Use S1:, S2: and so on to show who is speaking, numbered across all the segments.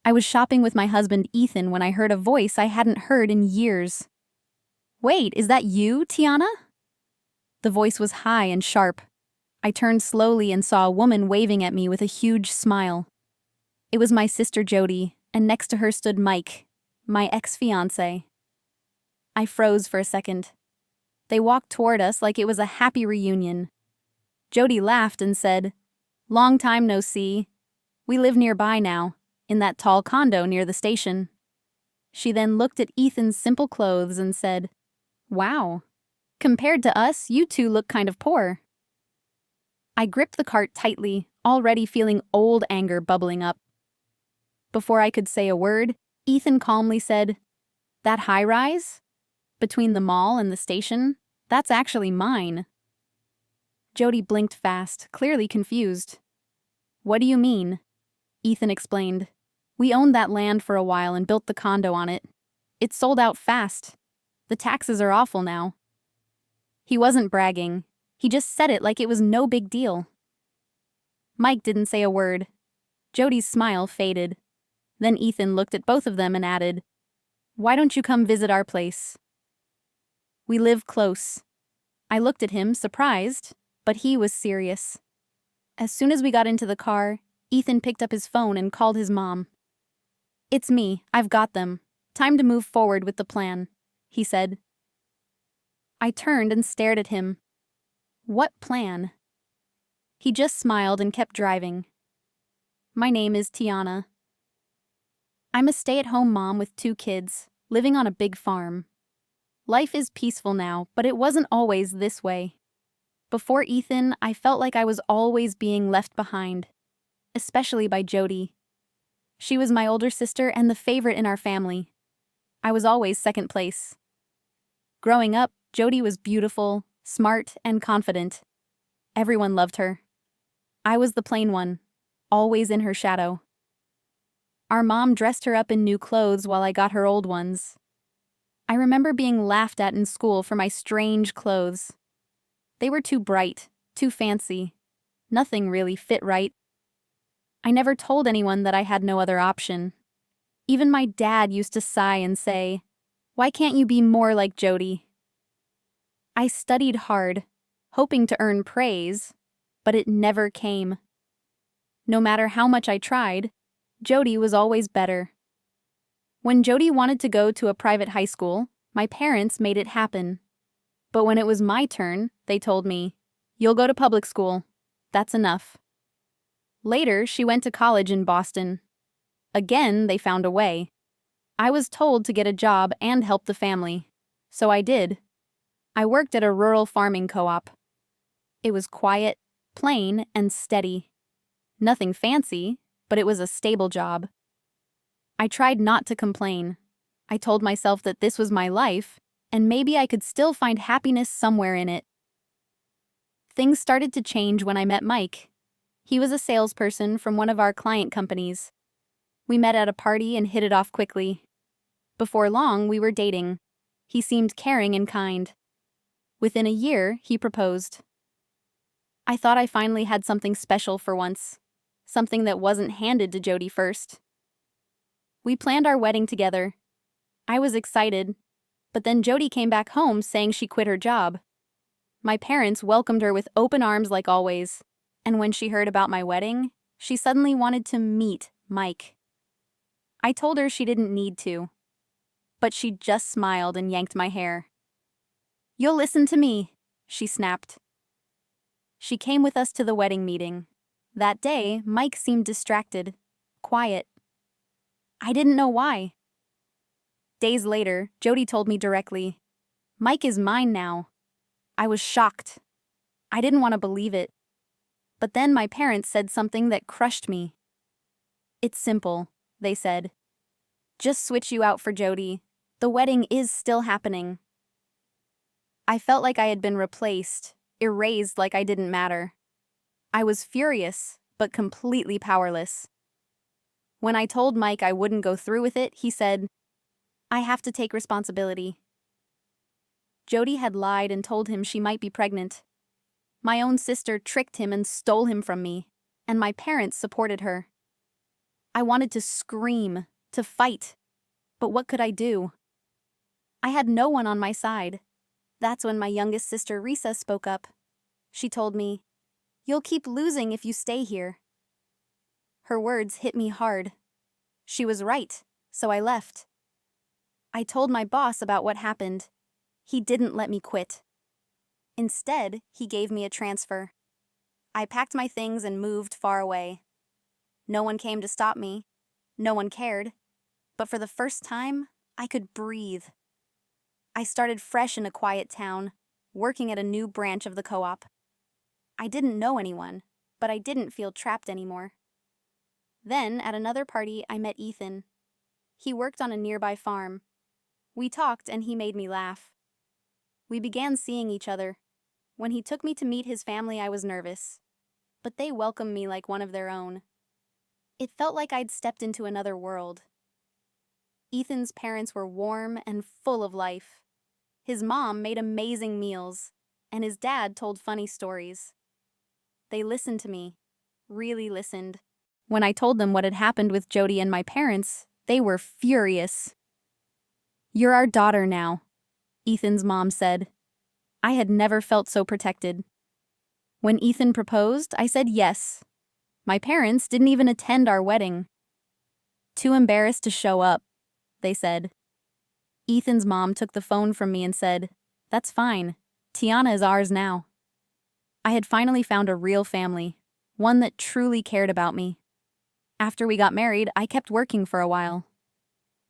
S1: I was shopping with my husband Ethan when I heard a voice I hadn't heard in years. "Wait, is that you, Tiana?" The voice was high and sharp. I turned slowly and saw a woman waving at me with a huge smile. It was my sister Jody, and next to her stood Mike, my ex-fiancé. I froze for a second. They walked toward us like it was a happy reunion. Jody laughed and said, "Long time no see. We live nearby now, in that tall condo near the station." She then looked at Ethan's simple clothes and said, "Wow. Compared to us, you two look kind of poor." I gripped the cart tightly, already feeling old anger bubbling up. Before I could say a word, Ethan calmly said, "That high-rise? Between the mall and the station? That's actually mine." Jody blinked fast, clearly confused. "What do you mean?" Ethan explained. "We owned that land for a while and built the condo on it. It sold out fast. The taxes are awful now." He wasn't bragging. He just said it like it was no big deal. Mike didn't say a word. Jody's smile faded. Then Ethan looked at both of them and added, "Why don't you come visit our place?" We live close. I looked at him, surprised, but he was serious. As soon as we got into the car, Ethan picked up his phone and called his mom. "It's me, I've got them. Time to move forward with the plan," he said. I turned and stared at him. What plan? He just smiled and kept driving. "My name is Tiana. I'm a stay-at-home mom with 2 kids, living on a big farm. Life is peaceful now, but it wasn't always this way. Before Ethan, I felt like I was always being left behind, especially by Jody. She was my older sister and the favorite in our family. I was always second place. Growing up, Jody was beautiful, smart, and confident. Everyone loved her. I was the plain one, always in her shadow. Our mom dressed her up in new clothes while I got her old ones. I remember being laughed at in school for my strange clothes. They were too bright, too fancy. Nothing really fit right. I never told anyone that I had no other option. Even my dad used to sigh and say, "Why can't you be more like Jody?" I studied hard, hoping to earn praise, but it never came. No matter how much I tried, Jody was always better. When Jody wanted to go to a private high school, my parents made it happen. But when it was my turn, they told me, "You'll go to public school. That's enough." Later, she went to college in Boston. Again, they found a way. I was told to get a job and help the family, so I did. I worked at a rural farming co-op. It was quiet, plain, and steady. Nothing fancy, but it was a stable job. I tried not to complain. I told myself that this was my life, and maybe I could still find happiness somewhere in it. Things started to change when I met Mike. He was a salesperson from one of our client companies. We met at a party and hit it off quickly. Before long, we were dating. He seemed caring and kind. Within a year, he proposed. I thought I finally had something special for once, something that wasn't handed to Jody first. We planned our wedding together. I was excited, but then Jody came back home saying she quit her job. My parents welcomed her with open arms like always, and when she heard about my wedding, she suddenly wanted to meet Mike. I told her she didn't need to, but she just smiled and yanked my hair. "You'll listen to me," she snapped. She came with us to the wedding meeting. That day, Mike seemed distracted, quiet. I didn't know why. Days later, Jody told me directly, "Mike is mine now." I was shocked. I didn't want to believe it. But then my parents said something that crushed me. "It's simple," they said. "Just switch you out for Jody. The wedding is still happening." I felt like I had been replaced, erased like I didn't matter. I was furious, but completely powerless. When I told Mike I wouldn't go through with it, he said, "I have to take responsibility." Jody had lied and told him she might be pregnant. My own sister tricked him and stole him from me, and my parents supported her. I wanted to scream, to fight. But what could I do? I had no one on my side. That's when my youngest sister Risa spoke up. She told me, "You'll keep losing if you stay here." Her words hit me hard. She was right, so I left. I told my boss about what happened. He didn't let me quit. Instead, he gave me a transfer. I packed my things and moved far away. No one came to stop me. No one cared. But for the first time, I could breathe. I started fresh in a quiet town, working at a new branch of the co-op. I didn't know anyone, but I didn't feel trapped anymore. Then, at another party, I met Ethan. He worked on a nearby farm. We talked and he made me laugh. We began seeing each other. When he took me to meet his family, I was nervous. But they welcomed me like one of their own. It felt like I'd stepped into another world. Ethan's parents were warm and full of life. His mom made amazing meals, and his dad told funny stories. They listened to me, really listened. When I told them what had happened with Jody and my parents, they were furious. "You're our daughter now," Ethan's mom said. I had never felt so protected. When Ethan proposed, I said yes. My parents didn't even attend our wedding. "Too embarrassed to show up," they said. Ethan's mom took the phone from me and said, "That's fine. Tiana is ours now." I had finally found a real family, one that truly cared about me. After we got married, I kept working for a while.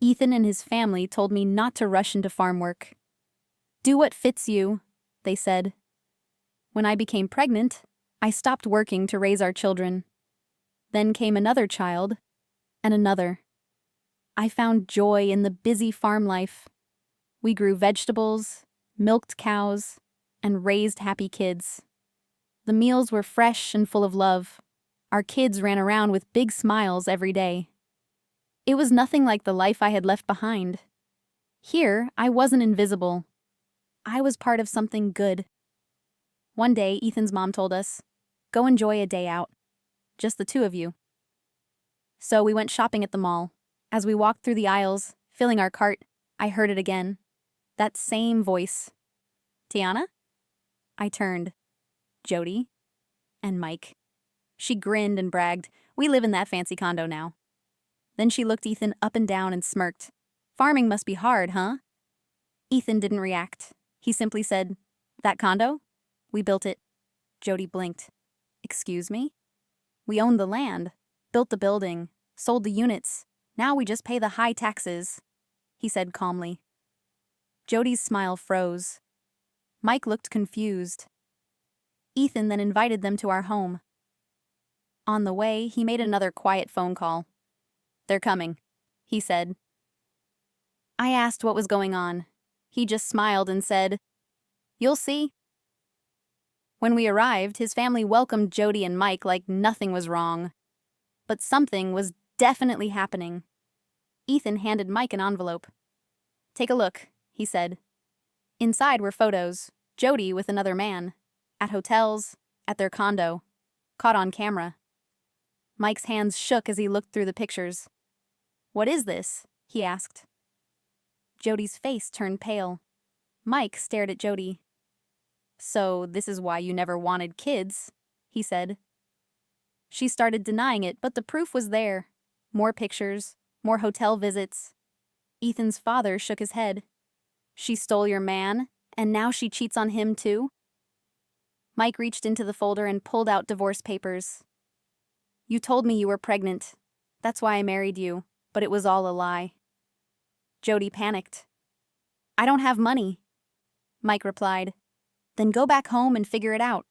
S1: Ethan and his family told me not to rush into farm work. "Do what fits you," they said. When I became pregnant, I stopped working to raise our children. Then came another child, and another. I found joy in the busy farm life. We grew vegetables, milked cows, and raised happy kids. The meals were fresh and full of love. Our kids ran around with big smiles every day. It was nothing like the life I had left behind. Here, I wasn't invisible. I was part of something good. One day, Ethan's mom told us, "Go enjoy a day out. Just the two of you." So we went shopping at the mall. As we walked through the aisles, filling our cart, I heard it again. That same voice. "Tiana?" I turned. "Jody?" And Mike. She grinned and bragged, "We live in that fancy condo now." Then she looked Ethan up and down and smirked. "Farming must be hard, huh?" Ethan didn't react. He simply said, "That condo? We built it." Jody blinked. "Excuse me?" "We owned the land, built the building, sold the units. Now we just pay the high taxes," he said calmly. Jody's smile froze. Mike looked confused. Ethan then invited them to our home. On the way, he made another quiet phone call. "They're coming," he said. I asked what was going on. He just smiled and said, "You'll see." When we arrived, his family welcomed Jody and Mike like nothing was wrong. But something was definitely happening. Ethan handed Mike an envelope. "Take a look," he said. Inside were photos, Jody with another man, at hotels, at their condo, caught on camera. Mike's hands shook as he looked through the pictures. "What is this?" he asked. Jody's face turned pale. Mike stared at Jody. "So this is why you never wanted kids," he said. She started denying it, but the proof was there. More pictures, more hotel visits. Ethan's father shook his head. "She stole your man, and now she cheats on him too?" Mike reached into the folder and pulled out divorce papers. "You told me you were pregnant. That's why I married you, but it was all a lie." Jody panicked. "I don't have money." Mike replied, "Then go back home and figure it out."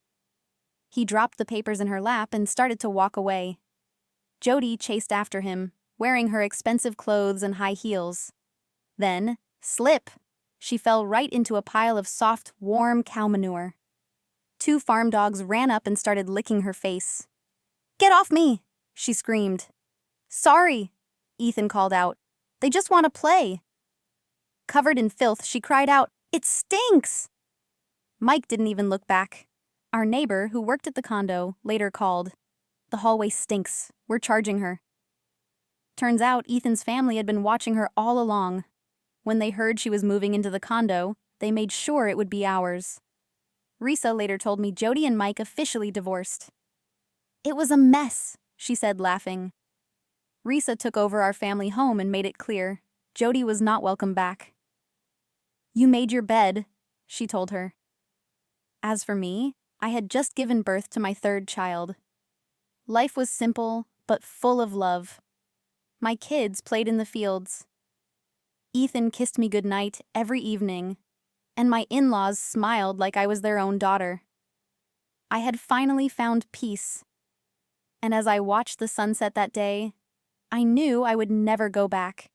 S1: He dropped the papers in her lap and started to walk away. Jody chased after him, wearing her expensive clothes and high heels. Then, slip! She fell right into a pile of soft, warm cow manure. Two farm dogs ran up and started licking her face. "Get off me!" she screamed. "Sorry," Ethan called out. "They just want to play." Covered in filth, she cried out, "It stinks!" Mike didn't even look back. Our neighbor, who worked at the condo, later called. "The hallway stinks. We're charging her." Turns out Ethan's family had been watching her all along. When they heard she was moving into the condo, they made sure it would be ours. Risa later told me Jody and Mike officially divorced. "It was a mess," she said, laughing. Risa took over our family home and made it clear Jody was not welcome back. "You made your bed," she told her. As for me, I had just given birth to my third child. Life was simple, but full of love. My kids played in the fields. Ethan kissed me goodnight every evening, and my in-laws smiled like I was their own daughter. I had finally found peace. And as I watched the sunset that day, I knew I would never go back.